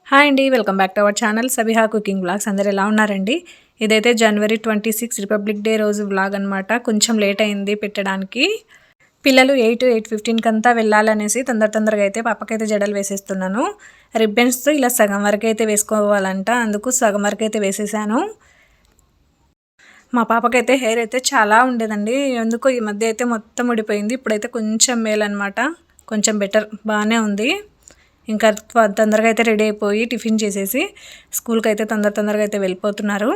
Hi అండి, welcome back to our channel Sabiha cooking vlogs. అందరు ఎలా ఉన్నారండి? ఇదైతే జనవరి 26 రిపబ్లిక్ డే రోజు వ్లాగ్ అనమాట. కొంచెం లేట్ అయింది పెట్టడానికి. పిల్లలు 8:15 అంతా వెళ్ళాలనేసి తొందరగా అయితే పాపకైతే జడలు వేసేస్తున్నాను. రిబ్బన్స్తో ఇలా సగం వరకు అయితే వేసుకోవాలంట, అందుకు సగం వరకు అయితే వేసేసాను. మా పాపకైతే హెయిర్ అయితే చాలా ఉండేదండి, ఎందుకో ఈ మధ్య అయితే మొత్తం ఊడిపోయింది. ఇప్పుడైతే కొంచెం మేలన్నమాట, కొంచెం బెటర్, బాగానే ఉంది. ఇంకా తొందరగా అయితే రెడీ అయిపోయి టిఫిన్ చేసేసి స్కూల్కి అయితే తొందరగా అయితే వెళ్ళిపోతున్నారు.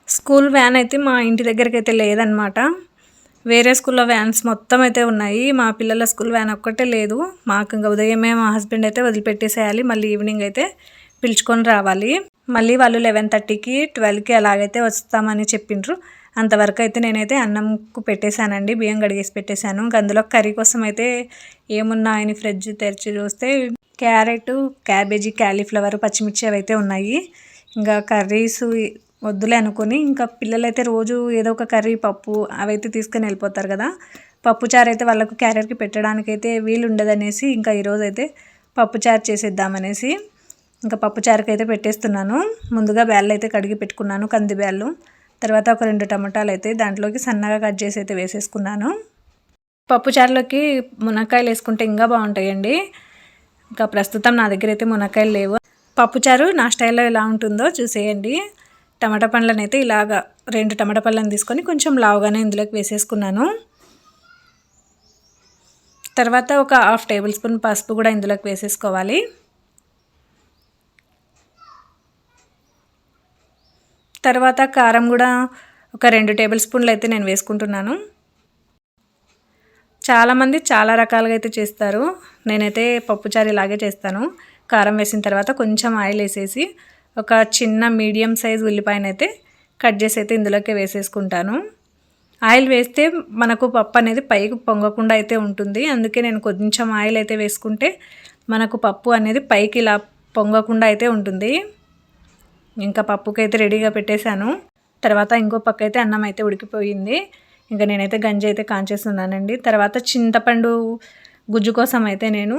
స్కూల్ వ్యాన్ అయితే మా ఇంటి దగ్గరికి అయితే లేదనమాట, వేరే స్కూల్లో వ్యాన్స్ మొత్తం అయితే ఉన్నాయి. మా పిల్లల స్కూల్ వ్యాన్ ఒక్కటే లేదు. మాకు ఇంకా ఉదయమే మా హస్బెండ్ అయితే వదిలిపెట్టేసేయాలి, మళ్ళీ ఈవినింగ్ అయితే పిలుచుకొని రావాలి. మళ్ళీ వాళ్ళు 11:30కి 12కి అలాగైతే వస్తామని చెప్పిండ్రు. అంతవరకు అయితే నేనైతే అన్నంకు పెట్టేశానండి, బియ్యం కడిగేసి పెట్టేశాను. ఇంకా అందులో కర్రీ కోసం అయితే ఏమున్నాయని ఫ్రిడ్జ్ తెరిచి చూస్తే క్యారెట్, క్యాబేజీ, క్యాలీఫ్లవర్, పచ్చిమిర్చి అవి అయితే ఉన్నాయి. ఇంకా కర్రీస్ వద్దులే అనుకుని ఇంకా పిల్లలైతే రోజు ఏదో ఒక కర్రీ, పప్పు అవైతే తీసుకొని వెళ్ళిపోతారు కదా. పప్పుచారు అయితే వాళ్ళకు క్యారెట్కి పెట్టడానికైతే వీలు ఉండదనేసి ఇంకా ఈరోజు అయితే పప్పుచారు చేసేద్దామనేసి ఇంకా పప్పుచారుకి అయితే పెట్టేస్తున్నాను. ముందుగా బ్యాళ్ళు అయితే కడిగి పెట్టుకున్నాను, కంది బ్యాళ్ళు. తర్వాత ఒక 2 టమాటాలు అయితే దాంట్లోకి సన్నగా కట్ చేసి అయితే వేసేసుకున్నాను. పప్పుచారులోకి మునక్కాయలు వేసుకుంటే ఇంకా బాగుంటాయండి. ఇంకా ప్రస్తుతం నా దగ్గర అయితే మునక్కాయలు లేవు. పప్పుచారు నా స్టైల్లో ఎలా ఉంటుందో చూసేయండి. టమాటా పండ్లను అయితే ఇలాగా 2 టమాటా పళ్ళను తీసుకొని కొంచెం లావుగానే ఇందులోకి వేసేసుకున్నాను. తర్వాత ఒక 1/2 టేబుల్ స్పూన్ పసుపు కూడా ఇందులోకి వేసేసుకోవాలి. తర్వాత కారం కూడా ఒక 2 టేబుల్ స్పూన్లు అయితే నేను వేసుకుంటున్నాను. చాలామంది చాలా రకాలుగా అయితే చేస్తారు, నేనైతే పప్పుచారు ఇలాగే చేస్తాను. కారం వేసిన తర్వాత కొంచెం ఆయిల్ వేసేసి ఒక చిన్న మీడియం సైజ్ ఉల్లిపాయనైతే కట్ చేసి అయితే ఇందులోకి వేసేసుకుంటాను. ఆయిల్ వేస్తే మనకు పప్పు అనేది పైకి పొంగకుండా అయితే ఉంటుంది, అందుకే నేను కొంచెం ఆయిల్ అయితే వేసుకుంటే మనకు పప్పు అనేది పైకి ఇలా పొంగకుండా అయితే ఉంటుంది. ఇంకా పప్పుకైతే రెడీగా పెట్టేశాను. తర్వాత ఇంకో పక్క అయితే అన్నం అయితే ఉడికిపోయింది. ఇంకా నేనైతే గంజి అయితే కాంచేస్తున్నానండి. తర్వాత చింతపండు గుజ్జు కోసం అయితే నేను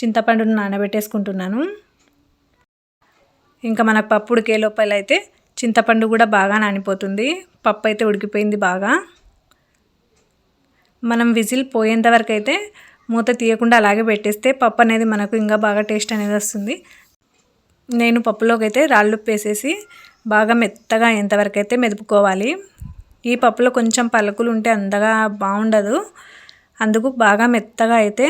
చింతపండును నానబెట్టేసుకుంటున్నాను. ఇంకా మనకు పప్పు ఉడికే లోపల అయితే చింతపండు కూడా బాగా నానిపోతుంది. పప్పు అయితే ఉడికిపోయింది బాగా. మనం విజిల్ పోయేంత వరకు అయితే మూత తీయకుండా అలాగే పెట్టేస్తే పప్పు అనేది మనకు ఇంకా బాగా టేస్ట్ అనేది వస్తుంది. నేను పప్పులోకి అయితే రాళ్ళుప్పు వేసేసి బాగా మెత్తగా అయ్యేంతవరకు అయితే మెదుపుకోవాలి. ఈ పప్పులో కొంచెం పలుకులు ఉంటే అంతగా బాగుండదు, అందుకు బాగా మెత్తగా అయితే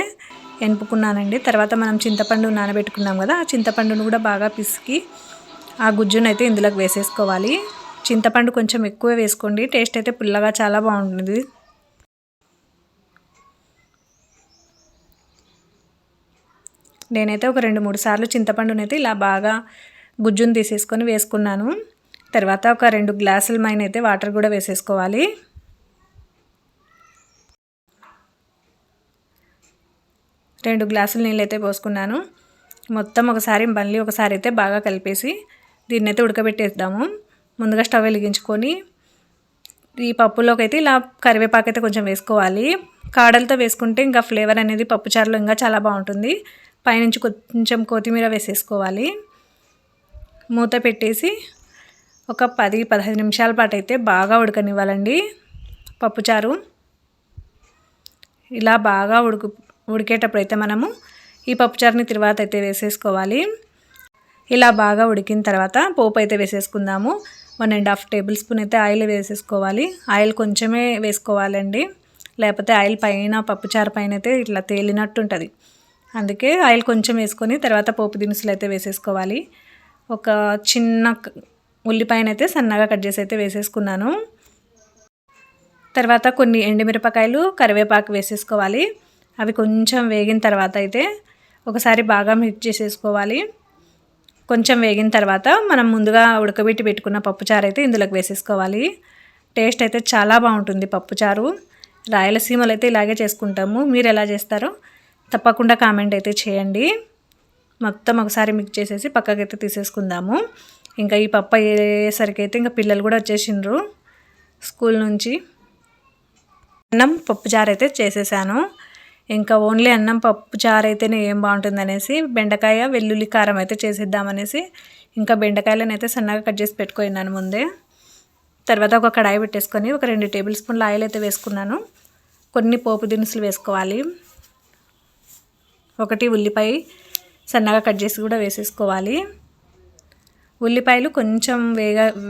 ఎనుపుకున్నానండి. తర్వాత మనం చింతపండు నానబెట్టుకున్నాం కదా, ఆ చింతపండును కూడా బాగా పిసికి ఆ గుజ్జును అయితే ఇందులోకి వేసేసుకోవాలి. చింతపండు కొంచెం ఎక్కువ వేసుకోండి, టేస్ట్ అయితే పుల్లగా చాలా బాగుంటుంది. నేనైతే ఒక 2-3 సార్లు చింతపండునైతే ఇలా బాగా గుజ్జును తీసేసుకొని వేసుకున్నాను. తర్వాత ఒక 2 గ్లాసుల మైన అయితే వాటర్ కూడా వేసేసుకోవాలి. రెండు గ్లాసుల నీళ్ళు అయితే పోసుకున్నాను. మొత్తం మళ్ళీ ఒకసారి అయితే బాగా కలిపేసి దీన్ని అయితే ఉడకబెట్టేద్దాము. ముందుగా స్టవ్ వెలిగించుకొని ఈ పప్పులోకి అయితే ఇలా కరివేపాకు అయితే కొంచెం వేసుకోవాలి. కాడలతో వేసుకుంటే ఇంకా ఫ్లేవర్ అనేది పప్పుచారులో ఇంకా చాలా బాగుంటుంది. పైనుంచి కొంచెం కొత్తిమీర వేసేసుకోవాలి. మూత పెట్టేసి ఒక 10-15 నిమిషాల పాటు అయితే బాగా ఉడకనివ్వాలండి పప్పుచారు. ఇలా బాగా ఉడికేటప్పుడు అయితే మనము ఈ పప్పుచారుని తర్వాత అయితే వేసేసుకోవాలి. ఇలా బాగా ఉడికిన తర్వాత పోపు అయితే వేసేసుకుందాము. 1.5 టేబుల్ స్పూన్ అయితే ఆయిల్ వేసేసుకోవాలి. ఆయిల్ కొంచెమే వేసుకోవాలండి, లేకపోతే ఆయిల్ పైన పప్పుచారు పైన అయితే ఇట్లా తేలినట్టు ఉంటుంది. అందుకే ఆయిల్ కొంచెం వేసుకొని తర్వాత పోపు దినుసులు అయితే వేసేసుకోవాలి. ఒక చిన్న ఉల్లిపాయనైతే సన్నగా కట్ చేసి అయితే వేసేసుకున్నాను. తర్వాత కొన్ని ఎండుమిరపకాయలు, కరివేపాకు వేసేసుకోవాలి. అవి కొంచెం వేగిన తర్వాత అయితే ఒకసారి బాగా మిక్స్ చేసేసుకోవాలి. కొంచెం వేగిన తర్వాత మనం ముందుగా ఉడకబెట్టి పెట్టుకున్న పప్పుచారు అయితే ఇందులోకి వేసేసుకోవాలి. టేస్ట్ అయితే చాలా బాగుంటుంది పప్పుచారు. రాయలసీమలో అయితే ఇలాగే చేసుకుంటాము, మీరు ఎలా చేస్తారో తప్పకుండా కామెంట్ అయితే చేయండి. మొత్తం ఒకసారి మిక్స్ చేసేసి పక్కకైతే తీసేసుకుందాము. ఇంకా ఈ పప్పు అయ్యేసరికి అయితే ఇంకా పిల్లలు కూడా వచ్చేసిండ్రు స్కూల్ నుంచి. అన్నం పప్పుచారు అయితే చేసేసాను. ఇంకా ఓన్లీ అన్నం పప్పు చారు అయితేనే ఏం బాగుంటుంది అనేసి బెండకాయ వెల్లుల్లి కారం అయితే చేసేద్దామనేసి ఇంకా బెండకాయలను అయితే సన్నగా కట్ చేసి పెట్టుకున్నాను ముందే. తర్వాత ఒక కడాయి పెట్టేసుకొని ఒక 2 టేబుల్ స్పూన్ల ఆయిల్ అయితే వేసుకున్నాను. కొన్ని పోపు దినుసులు వేసుకోవాలి. 1 ఉల్లిపాయ సన్నగా కట్ చేసి కూడా వేసేసుకోవాలి. ఉల్లిపాయలు కొంచెం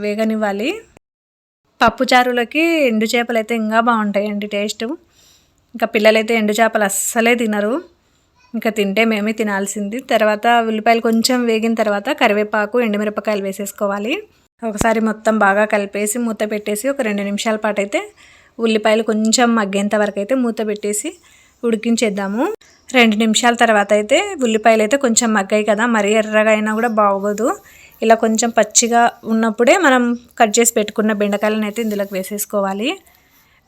వేగనివ్వాలి. పప్పు చారులోకి ఎండు చేపలు అయితే ఇంకా బాగుంటాయండి టేస్ట్. ఇంకా పిల్లలైతే ఎండు చేపలు అస్సలే తినరు, ఇంకా తింటే మేమే తినాల్సింది. తర్వాత ఉల్లిపాయలు కొంచెం వేగిన తర్వాత కరివేపాకు ఎండుమిరపకాయలు వేసేసుకోవాలి. ఒకసారి మొత్తం బాగా కలిపేసి మూత పెట్టేసి ఒక 2 నిమిషాల పాటు అయితే ఉల్లిపాయలు కొంచెం మగ్గేంత వరకు అయితే మూత పెట్టేసి ఉడికించేద్దాము. 2 నిమిషాల తర్వాత అయితే ఉల్లిపాయలు అయితే కొంచెం మగ్గాయి కదా, మరీ ఎర్రగా అయినా కూడా బాగోదు. ఇలా కొంచెం పచ్చిగా ఉన్నప్పుడే మనం కట్ చేసి పెట్టుకున్న బెండకాయలను అయితే ఇందులోకి వేసేసుకోవాలి.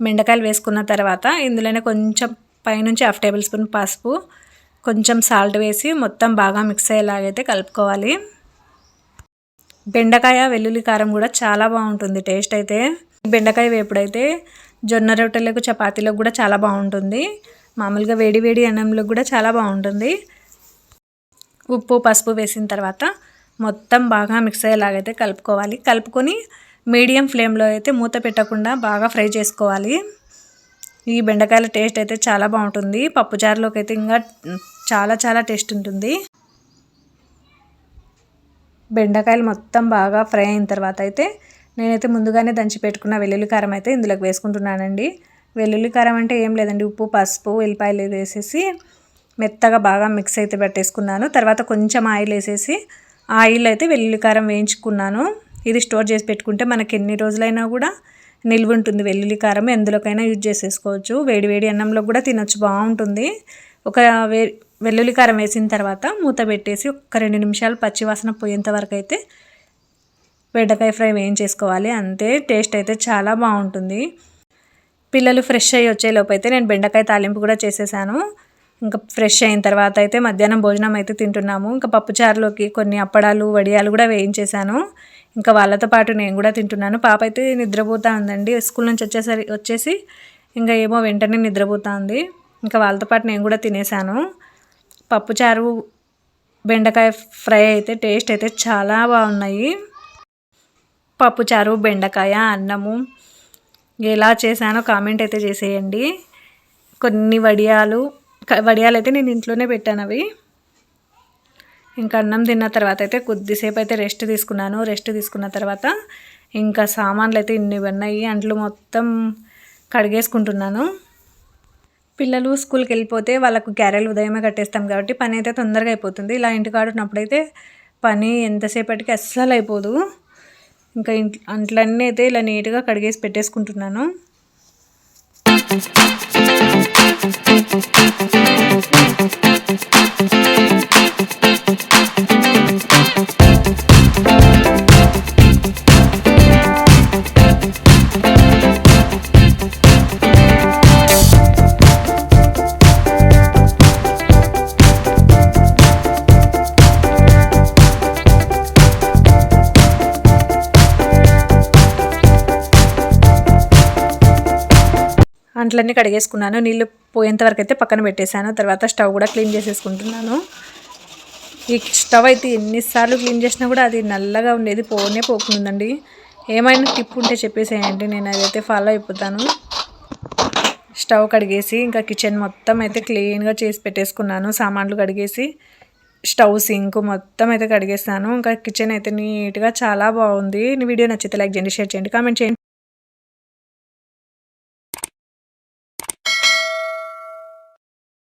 బెండకాయలు వేసుకున్న తర్వాత ఇందులోనే కొంచెం పైనుంచి 1/2 టేబుల్ స్పూన్ పసుపు, కొంచెం సాల్ట్ వేసి మొత్తం బాగా మిక్స్ అయ్యేలాగైతే కలుపుకోవాలి. బెండకాయ వెల్లుల్లి కారం కూడా చాలా బాగుంటుంది టేస్ట్ అయితే. బెండకాయ వేపుడైతే జొన్న రొట్టెలకు చపాతీలకు కూడా చాలా బాగుంటుంది. మామూలుగా వేడి వేడి అన్నంలో కూడా చాలా బాగుంటుంది. ఉప్పు పసుపు వేసిన తర్వాత మొత్తం బాగా మిక్స్ అయ్యేలాగైతే కలుపుకోవాలి. కలుపుకొని మీడియం ఫ్లేమ్లో అయితే మూత పెట్టకుండా బాగా ఫ్రై చేసుకోవాలి. ఈ బెండకాయల టేస్ట్ అయితే చాలా బాగుంటుంది. పప్పుచారులోకి అయితే ఇంకా చాలా చాలా టేస్ట్ ఉంటుంది. బెండకాయలు మొత్తం బాగా ఫ్రై అయిన తర్వాత అయితే నేనైతే ముందుగానే దంచి పెట్టుకున్న వెల్లుల్లి కారం అయితే ఇందులోకి వేసుకుంటున్నానండి. వెల్లుల్లి కారం అంటే ఏం లేదండి, ఉప్పు పసుపు వెల్లిపాయలు వేసేసి మెత్తగా బాగా మిక్స్ అయితే పెట్టేసుకున్నాను. తర్వాత కొంచెం ఆయిల్ వేసేసి ఆయిల్ అయితే వెల్లుల్లి కారం వేయించుకున్నాను. ఇది స్టోర్ చేసి పెట్టుకుంటే మనకి ఎన్ని రోజులైనా కూడా నిల్వ ఉంటుంది. వెల్లుల్లి కారం ఎందులోకైనా యూజ్ చేసేసుకోవచ్చు. వేడి వేడి అన్నంలో కూడా తినొచ్చు, బాగుంటుంది. ఒక వెల్లుల్లి కారం వేసిన తర్వాత మూత పెట్టేసి ఒక 2 నిమిషాలు పచ్చివాసన పోయేంత వరకు అయితే బెండకాయ ఫ్రై వేయించేసుకోవాలి. అంతే, టేస్ట్ అయితే చాలా బాగుంటుంది. పిల్లలు ఫ్రెష్ అయ్యి వచ్చేలోపు అయితే నేను బెండకాయ తాలింపు కూడా చేసేసాను. ఇంకా ఫ్రెష్ అయిన తర్వాత అయితే మధ్యాహ్నం భోజనం అయితే తింటున్నాము. ఇంకా పప్పుచారులోకి కొన్ని అప్పడాలు వడియాలు కూడా వేయించేసాను. ఇంకా వాళ్ళతో పాటు నేను కూడా తింటున్నాను. పాప అయితే నిద్రపోతూ ఉందండి. స్కూల్ నుంచి వచ్చేసి ఇంకా ఏమో వెంటనే నిద్రపోతూ ఉంది. ఇంకా వాళ్ళతో పాటు నేను కూడా తినేసాను. పప్పుచారు బెండకాయ ఫ్రై అయితే టేస్ట్ అయితే చాలా బాగున్నాయి. పప్పుచారు బెండకాయ అన్నము ఎలా చేశానో కామెంట్ అయితే చేసేయండి. కొన్ని వడియాలు అయితే నేను ఇంట్లోనే పెట్టాను. అవి ఇంకా అన్నం తిన్న తర్వాత అయితే కొద్దిసేపు అయితే రెస్ట్ తీసుకున్నాను. రెస్ట్ తీసుకున్న తర్వాత ఇంకా సామాన్లు అయితే ఇన్ని ఉన్నాయి, అంట్లు మొత్తం కడిగేసుకుంటున్నాను. పిల్లలు స్కూల్కి వెళ్ళిపోతే వాళ్ళకు క్యారెలు ఉదయమే కట్టేస్తాం కాబట్టి పని అయితే తొందరగా అయిపోతుంది. ఇలా ఇంటికాడ ఉన్నప్పుడైతే పని ఎంతసేపటికి అస్సలు అయిపోదు. ఇంకా అంట్లన్నీ అయితే ఇలా నీట్గా కడిగేసి పెట్టేసుకుంటున్నాను. అంట్లన్నీ కడిగేసుకున్నాను. నీళ్ళు పోయేంత వరకు అయితే పక్కన పెట్టేశాను. తర్వాత స్టవ్ కూడా క్లీన్ చేసేసుకుంటున్నాను. ఈ స్టవ్ అయితే ఎన్నిసార్లు క్లీన్ చేసినా కూడా అది నల్లగా ఉండేది పోకుందండి. ఏమైనా టిప్ ఉంటే చెప్పేసేయండి, నేను అదైతే ఫాలో అయిపోతాను. స్టవ్ కడిగేసి ఇంకా కిచెన్ మొత్తం అయితే క్లీన్గా చేసి పెట్టేసుకున్నాను. సామాన్లు కడిగేసి స్టవ్ సింక్ మొత్తం అయితే కడిగేస్తాను. ఇంకా కిచెన్ అయితే నీట్గా చాలా బాగుంది. వీడియో నచ్చితే లైక్ చేయండి, షేర్ చేయండి, కామెంట్ చేయండి.